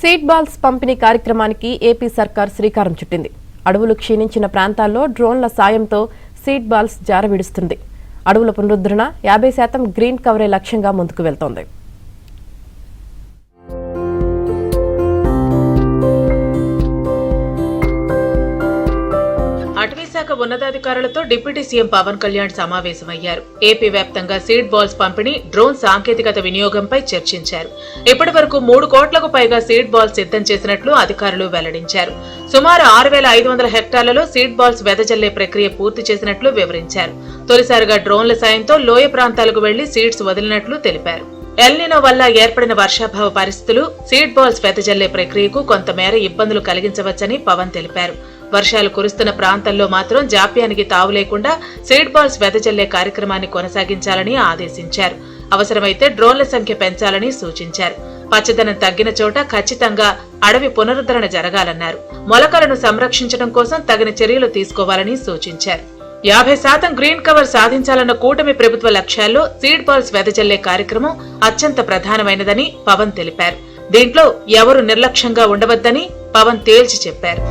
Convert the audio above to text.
Seed balls పంపిణీ కార్యక్రమానికి AP సర్కార్ శ్రీకారం చుట్టింది. అడవులు క్షీణించిన ప్రాంతాల్లో డ్రోన్ల సాయంతో సీడ్ బాల్స్ జారవిడుస్తుంది. అడవుల పునరుద్ధరణ 50% గ్రీన్ కవరే లక్ష్యంగా ముందుకు వెళ్తోంది. అటవీశాఖ ఉన్నతాధికారులతో డిప్యూటీ సీఎం పవన్ కళ్యాణ్ సమావేశమయ్యారు. ఏపీ వ్యాప్తంగా సీడ్ బాల్స్ పంపిణీ, డ్రోన్ సాంకేతికత వినియోగంపై చర్చించారు. ఇప్పటి వరకు 3 కోట్లకు పైగా సీడ్ బాల్స్ సిద్ధం చేసినట్లు అధికారులు వెల్లడించారు. సుమారు 6,500 హెక్టార్లలో సీడ్ బాల్స్ వెదజల్లే ప్రక్రియ పూర్తి చేసినట్లు వివరించారు. తొలిసారిగా డ్రోన్ల సాయంతో లోయ ప్రాంతాలకు వెళ్లి సీడ్స్ వదిలినట్లు తెలిపారు. ఎల్నినో వల్ల ఏర్పడిన వర్షాభావ పరిస్థితులు సీడ్ బాల్స్ వెదజల్లే ప్రక్రియకు కొంతమేర ఇబ్బందులు కలిగించవచ్చని పవన్ తెలిపారు. వర్షాలు కురుస్తున్న ప్రాంతాల్లో మాత్రం జాప్యానికి తావు లేకుండా సీడ్ బాల్స్ వెదజల్లే కార్యక్రమాన్ని కొనసాగించాలని ఆదేశించారు. అవసరమైతే డ్రోన్ల సంఖ్య పెంచాలని సూచించారు. పచ్చదనం తగ్గిన చోట ఖచ్చితంగా అడవి పునరుద్ధరణ జరగాలన్నారు. మొలకలను సంరక్షించడం కోసం తగిన చర్యలు తీసుకోవాలని సూచించారు. 50% గ్రీన్ కవర్ సాధించాలన్న కూటమి ప్రభుత్వ లక్ష్యాల్లో సీడ్ బాల్స్ వెదజల్లే కార్యక్రమం అత్యంత ప్రధానమైనదని పవన్ తెలిపారు. దీంట్లో ఎవరు నిర్లక్ష్యంగా ఉండవద్దని పవన్ తేల్చి చెప్పారు.